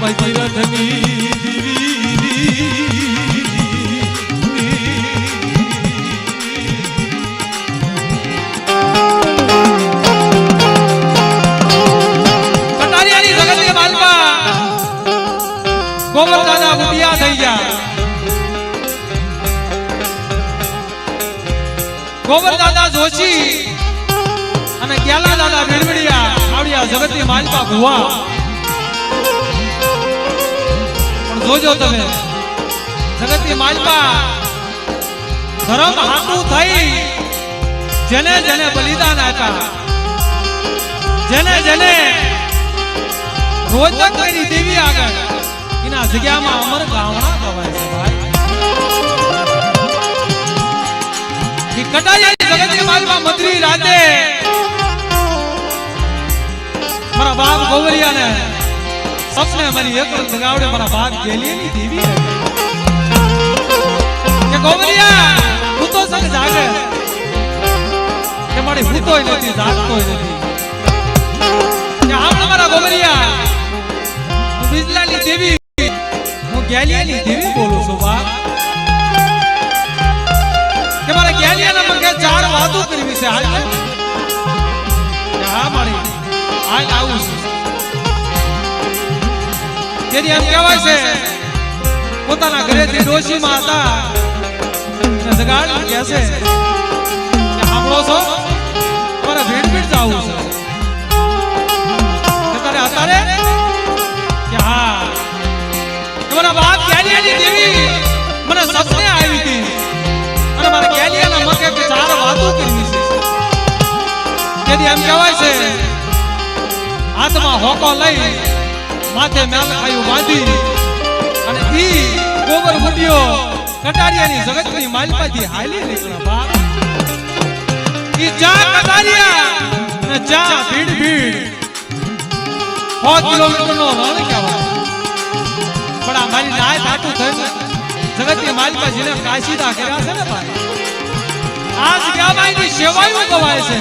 ભગીરથની કટારિયાની જગતની માલમાં ગોવર દાદા બુટિયા થઈ ગયા. ગોવર દાદા જોશી અને ગ્યાલા દાદા ભીડભીડિયા આવડિયા જગતની માલપા ભુવા. પણ જોજો તમે જગતની માલપા ધર્મ હાટું થઈ જેને જેને બલિદાન આપ્યા, જેને જેને રોજક કરી દેવી આગળ એના જગ્યામાં અમર ગાવણા ગવાય છે ભાઈ. કટારિયાની જગતની માલમાં મધરી રાતે મારા બાપ ગોવરિયાને સપને મારી એકલ જગાવડે મારા બાપ ગેલીની દેવી કે ગોવરિયા હું તો સંગ જાગે કે મારી ભૂતોય નથી જાગતોય નથી કે આમ મારા ગોવરિયા હું બિજલાની દેવી હું ગેલીની દેવી બોલું છું બાપ કે મારે ગેલિયાના મગે ચાર વાતો કરવી છે. હાલ હા મારી હાલ આવું છું. જેની એમ કહેવાય છે પોતાના ઘરેથી ડોશીમાં હતા જગાડ કહે છે કે સાંભળો છો તમારે ભીડ ભીડ જવું છે તારે અત્યારે કે હા તમારા બાપ ગેલિયાની દેવી મને સપને આવી હતી અને મારે ગેલિયાના મકે કે ચાર વાતો કરવી છે. જેથી એમ કહેવાય છે હાથમાં હોકો લઈ માથે મેલ ખાયું બાંધી અને ઈ ગોબર બુટિયો કટારિયાની જગતની માલપાથી હાલી નીકળ્યા બાપ. ઈ જા કટારિયા ને જા ભીડ ભીડ 100 કિલોમીટરનો રણ કહેવાય. પણ આ મારી નાય થાટું થઈને જગતની માલપા જેને કાશીદા કર્યા છે ને ભાઈ આ જગ્યામાં એની સેવાઓ ગવાય છે.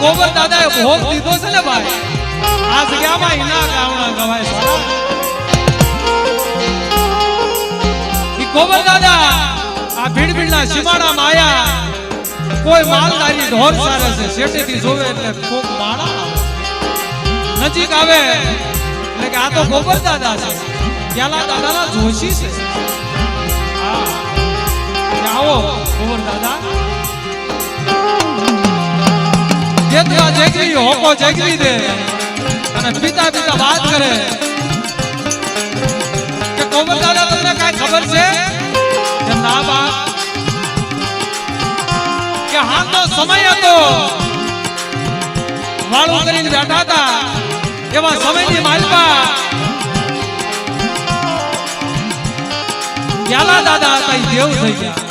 ગોબર દાદાએ ભોગ દીધો છે ને ભાઈ આ જગ્યામાં એના ગાવણા ગવાય છે. ઈ ગોબર દાદા આ ભીડ ભીડના સીમાડામાં આયા. કોઈ માલધારી ઢોર સારે છે શેઠેથી જોવે એટલે કોક માળા નજીક આવે એટલે કે આ તો ગોબર દાદા છે ગ્યાલા દાદાના જોશી છે. હા આવો ગોબર દાદા જેતરા જેગરી હોકો જેગરી દે અને પિતા પિતા વાત કરે કે ગોબર દાદા તમને કાઈ ખબર છે કે ના બાપ કે હા તો સમય હતો વાળું કરીને બેઠા હતા એવા સમયની માલપા ગ્યાલા દાદા હતા એ દેવ થઈ ગયા.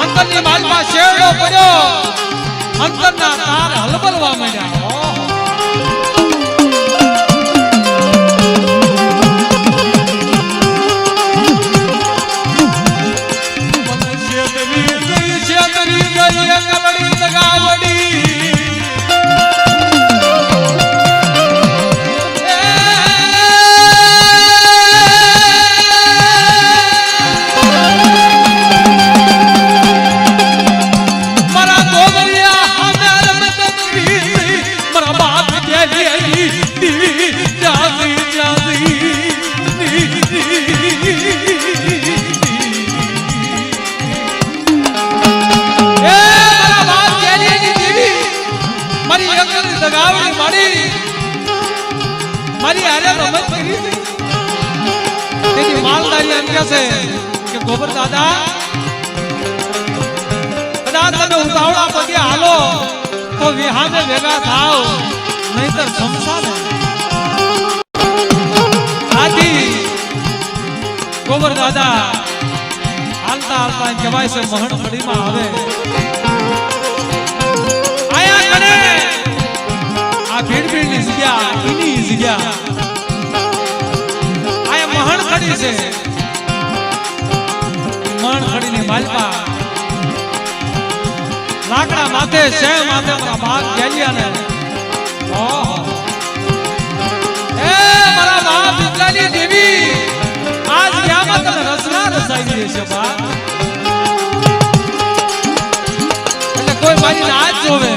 અંતરની માલમાં શેરડો પડ્યો અંતરના તાર હલબલવા માંડ્યા. પાડી મારી હારે રમત કરી છે તેથી માલધારી એમ કહે છે કે ગોબર દાદા કદાચ તમે ઉતાવળા પગે હાલો તો વિહાને ભેગા થાવ નહીતર સમસાને આથી ગોબર દાદા હાલતા હાલતા કહેવાય છે મહણ ખડીમાં આવે આયા કરે આ ભીડની જગ્યા એની જગ્યા આયા મહણ ખડી છે મહણ ખડીની માલપા લાકડા માથે છે માથે મારા બાપ ગેલિયાને ઓહો એ મારા બાપ વિદ્યાની દેવી આજ ક્યાંમાં તને રસના રસાઈ દેશે બા એટલે કોઈ મારી નાચ જોવે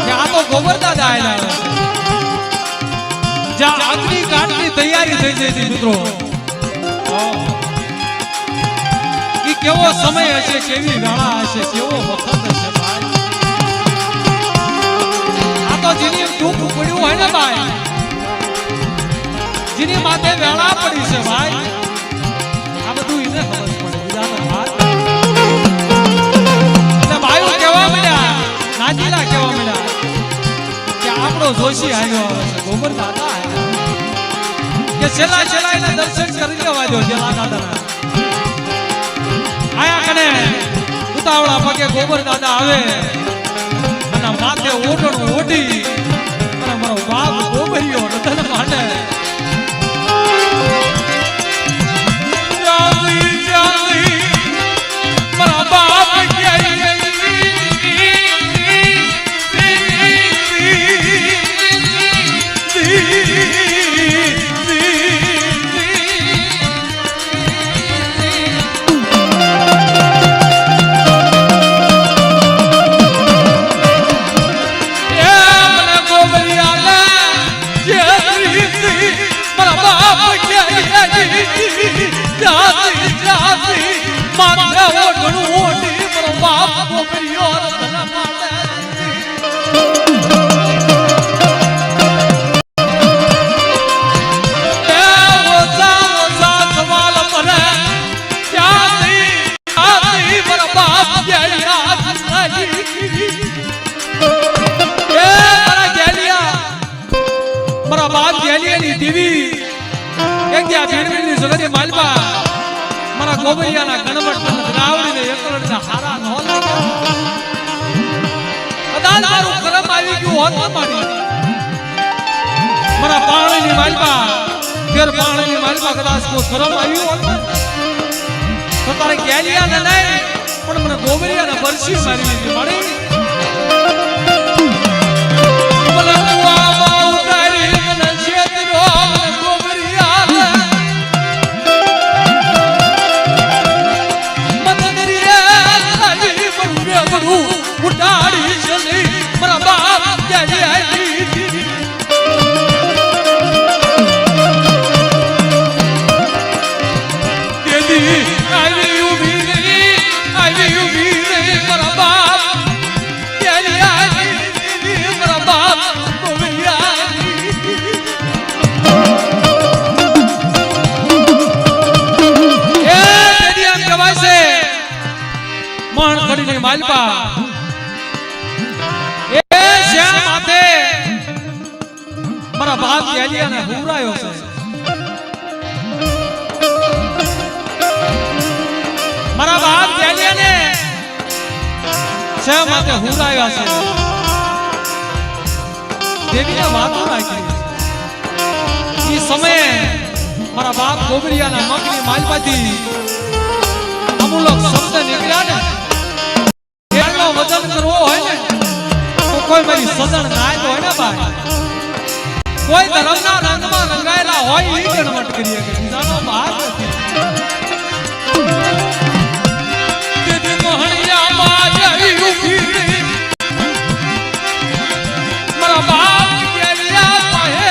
કે આ તો ગોબર દાદા આયેલા જ્યાં અગ્નિ કાટની તૈયારી થઈ જઈ હતી મિત્રો ઈ કેવો સમય હશે કેવી વેળા હશે કેવો વખત હશે ભાઈ આ તો જેની દુઃખ પડ્યું હોય ને ભાઈ જેની માથે વેળા પડી છે ભાઈ આ બધું એને ખબર પડે બીજાનો વાત એટલે ભાઈઓ કહેવા મળ્યા નાજીલા કહેવા મળ્યા કે આપણો જોશી આવ્યો આવે છે ગોબર દાદા આવ્યા કે છેલ્લા એના દર્શન કરી લેવા દો જેલા દાદાના આયા કને ઉતાવળા પગે ગોબર દાદા આવે અને માથે ઓઢણ ઓઢી અને મારો બાપ ગોબરિયો તને માટે મારા બાપ ગોબરિયાના ગણમટ રાવડીને એકલડના હારા નો કદાચ મારું કરમ આવી ગયું હોત મારી મારા પાણીની માલપા ફેર પાણીની માલપા કદાચ કોઈ કરમ આવ્યું હોત તો તારે ગેલિયાને નહીં પણ મને ગોબરિયાને બરસી મારી લીધી મારી માલપા એ શ્યામ માથે મારા બાપ ગેલિયાને હુરાયો છે મારા બાપ ગેલિયાને શ્યામ માથે હુરાયો છે દેવીને વાતો રાખી એ સમયે મારા બાપ ગોબરિયાના મગની માલપાથી અમુલક શબ્દ નીકળ્યા ને વજન કરવો હોય ને તો કોઈ મારી સજણ નાય તો હોય ને ભાઈ કોઈ ધર્મના રંગમાં રંગાયેલા હોય એ ગણમટ કરીએ કે બીજાનો ભાગ નથી તેથી મોહણિયામાં જઈ ઉભી મારા બાપ ગેલિયા પાહે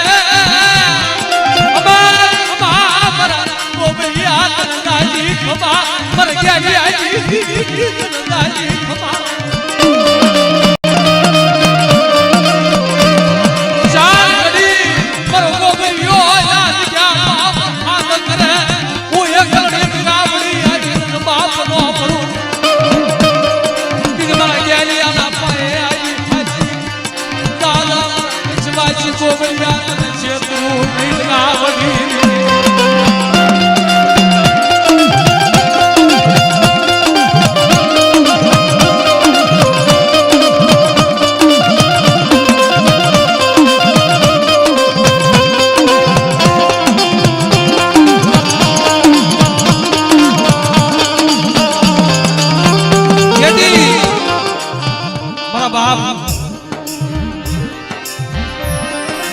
અમારા ગોબરિયા તનદાજી ખબા મર ગેલિયાજી તનદાજી ખબા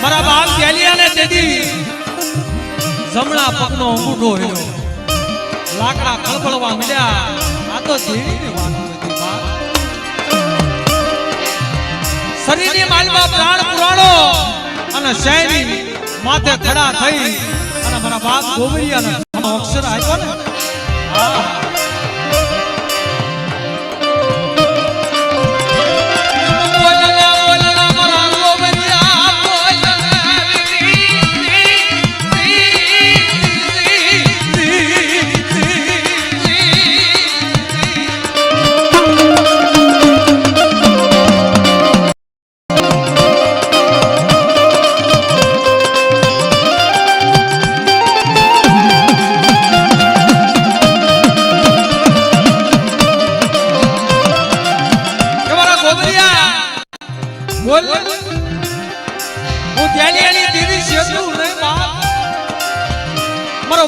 મારા બાપ ગેલિયાને તેદી જમણા પગનો અંગૂઠો હેલો લાકડા ખળભળવા મળ્યા આ તો દેવીની વાત હતી બાપ શરીરની માલમાં પ્રાણ પુરાણો અને શહેરી માથે ખડા થઈ અને મારા બાપ ગોબરિયાને અક્ષર આપ્યો ને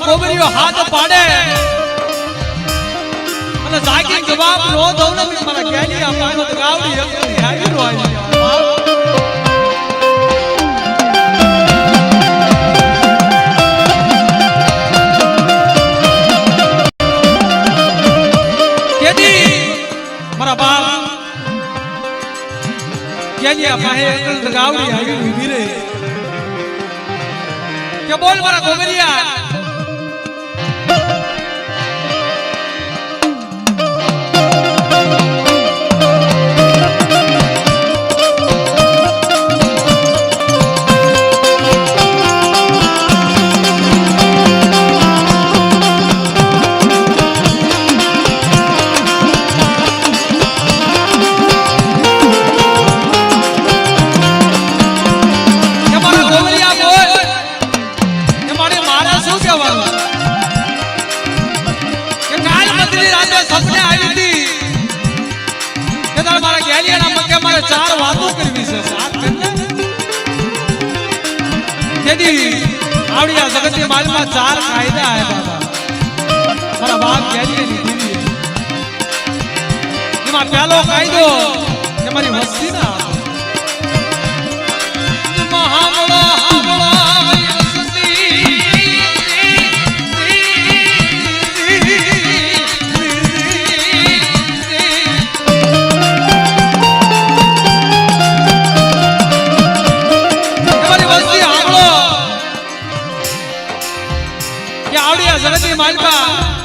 ગોબરિયો હાથ પાડે અને જાગી જવાબ નો દઉં ને મારા ગેલિયા પાનો તો ગાવડી એકલી આવી રો આવી કેદી મારા બાપ ગેલિયા પાહે એકલ ગાવડી આવી ઊભી રે કે બોલ મારા ગોબરિયા ચાર વાતો કરવી છે આવડિયા જગતની માલમાં ચાર કાયદા આપ્યા મારા બાપ ગેલિયાની દીદી એમાં પહેલો કાયદો કે મારી વસ્તી ના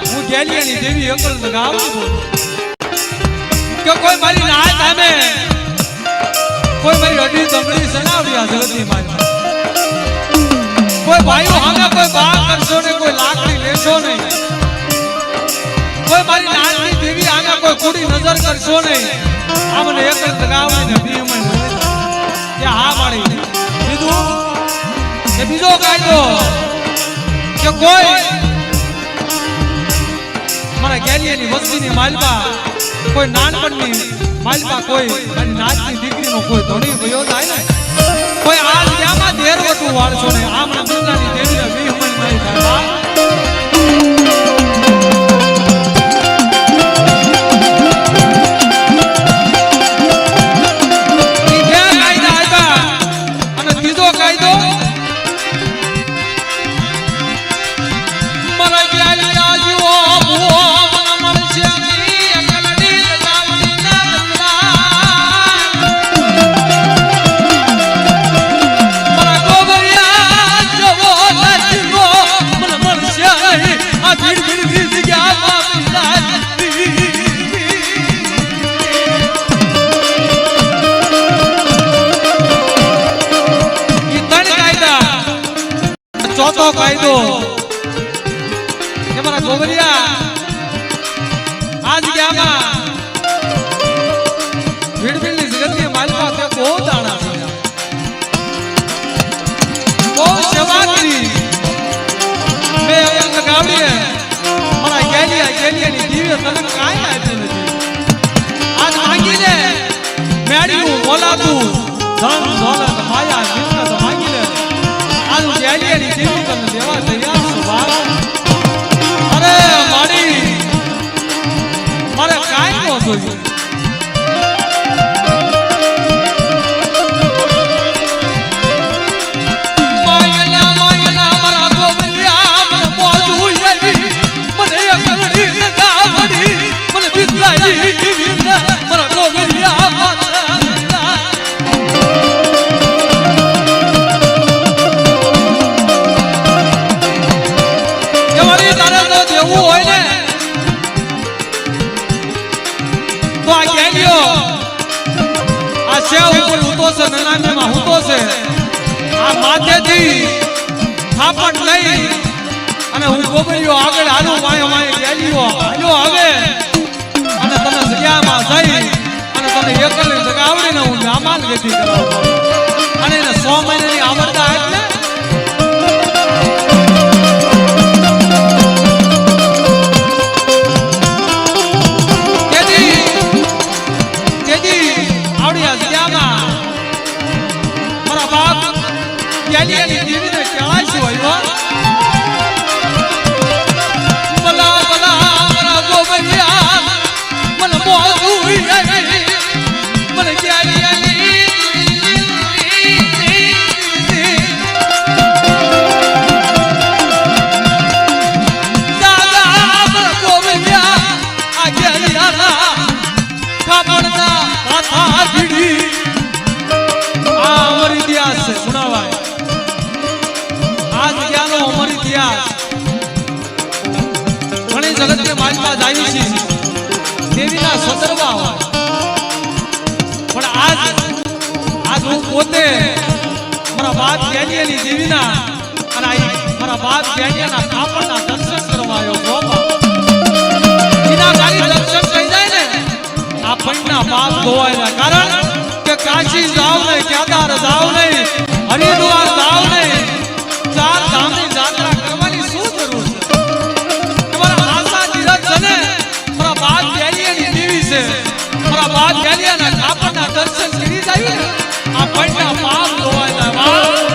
હું ગેલિયાની દેવી એકલ ગાવું કે કોઈ મારી ના થામે કોઈ મારી અડી દમડી સણાવડી આ જગતની માલમાં કોઈ ભાઈઓ હામે કોઈ બા કરશો ને કોઈ લાકડી લેશો નહીં કોઈ મારી નાની દેવી હામે કોઈ કુડી નજર કરશો નહીં આ મને એકલ ગાવને ભીમણ કે હા મારી બીજું કે બીજો કાયદો કે કોઈ મારા ગેલિયાની વસ્તીની માલબા કોઈ નાનપણની માલબા કોઈ મારી નાચની દીકરીનો કોઈ ધણી ભયો થાય ને કોઈ આ ક્યાંમાં દેર વટું વાળશો ને આ મને દુનિયાની દેવીને વિહમણ નહીં થાય ચોથો કાયદો કે મારા ગોબરિયા આ જગ્યામાં ભીડભીડની જગતની માલમાં તે બહુ દાણા છે બહુ સેવા કરી મેં અંગ ગાવડીએ મારા ગેલિયાની દીવે તને કાંઈ આપ્યું નથી આજ માંગી લે મેળ્યું બોલાતું ધન દોલત માયા મિલકત માંગી લે આજ ગેલિયાની દેવી તને દેવા તૈયાર છું બાપ અરે મારી મારે કાંઈ ન જોઈએ સેવ ઉપર ઉતો છે નનામીમાં ઉતો છે આ માથેથી થાપણ લઈ અને હું ગોબરિયો આગળ હાલું વાય ગેલીઓ હાલ્યો આવે અને તને જગ્યામાં જઈ અને તને એકલની જગ્યા આવડીને હું નામાન વેધી કરાવું અને એને 100 મહિનાની આવડતા એટલે જગત માલમાં જાય છે દેવીના સદરવા હોય પણ આજ હું પોતે મારા બાપ જ્ઞાનીની દેવીના અને મારા બાપ જ્ઞાનીના કાપડના દર્શન કરવા આવ્યો ગોપા એના ખાલી દર્શન થઈ જાય ને આ પૈના પાપ ધોવાયેલા કારણ કે કાશી જાવ નહીં કેદાર જાવ નહીં હરિદ્વાર જાવ નહીં ચાર ધામની યાત્રા કરવાની શું જરૂર છે મારા બાપ ગેલિયાના કાપડના દર્શન કરી જાય ને આ પૈના પાપ ધોવાયેલા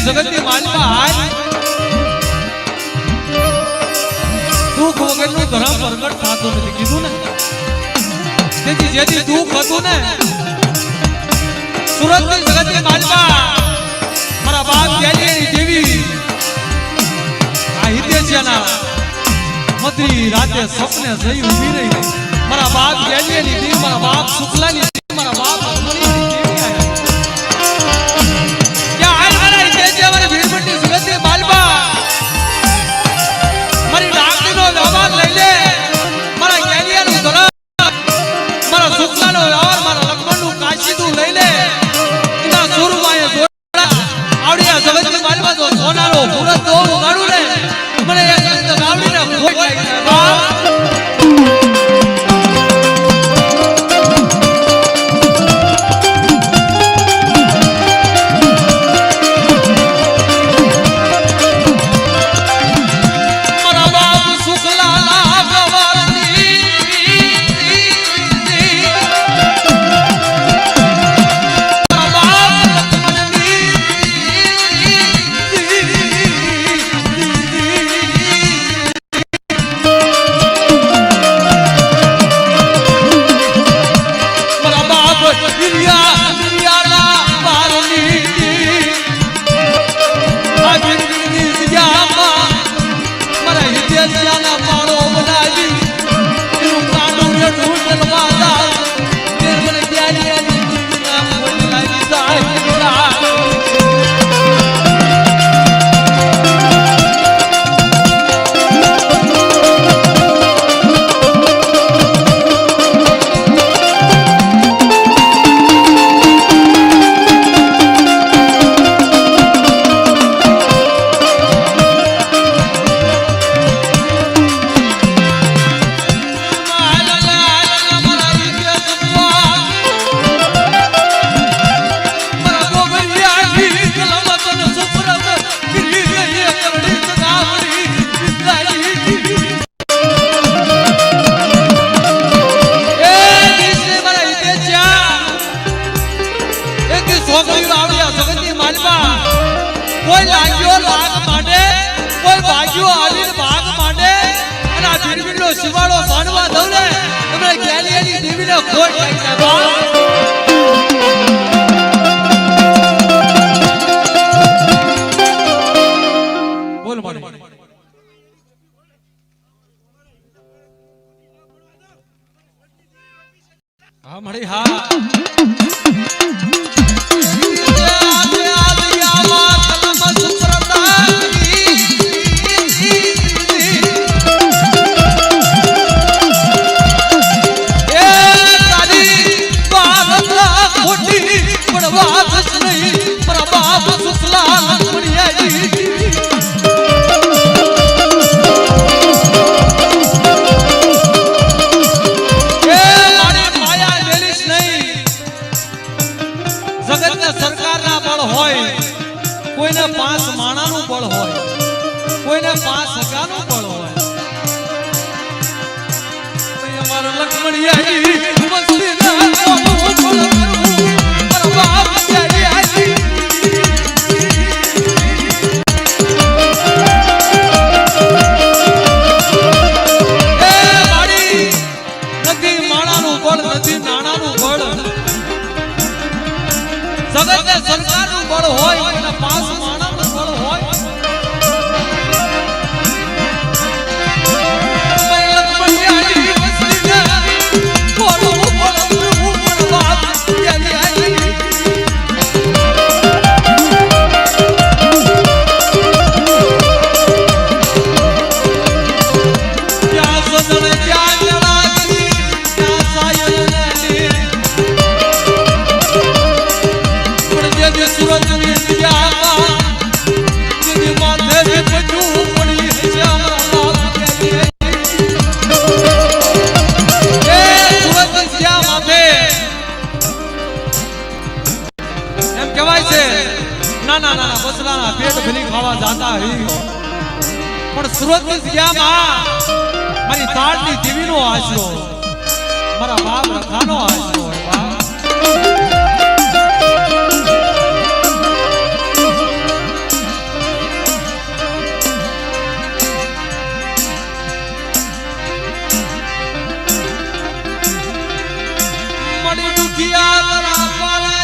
જગતની માલમાં હાલ દુઃખ વગરનું ધર્મ પ્રગટ થતું નથી કીધું ને તેથી જેથી દુઃખ હતું ને સુરતની જગતની માલમાં મારા બાપ ગેલીની દેવી આ હિતેશિયાના મધરી રાતે સપને જઈ ઊભી રહી મારા બાપ ગેલીની દેવી મારા બાપ શુક્લાની દેવી મારા બાપ અમરીની દેવી આયા સોનારો પૂરત તો ગાડું ને મને એક ગાવડીને ખોટ લાગી કોઈને ખોટ લાગી જાય બાપ. બોલ મારી હા મળી હા કોઈને 5 માણાનું બળ હોય, કોઈને 5 હજારનું બળ હોય. અમારા લક્ષ્મણિયાજી મસ્તીના કોનું બળ કરું મારા બાપ જાજી એ મારી નથી માણાનું બળ, નથી નાણાનું બળ. જગતને સરકારનું બળ હોય, કોઈને 5 માણાનું બળ હોય. પેટ ભરી ખાવા જાતા હી પણ સુરતની જગ્યામાં મારી તાળની દેવીનો આશરો, મારા બાપ રખાનો આશરો હોય બાપ. મળી દુખિયા તારા પાળે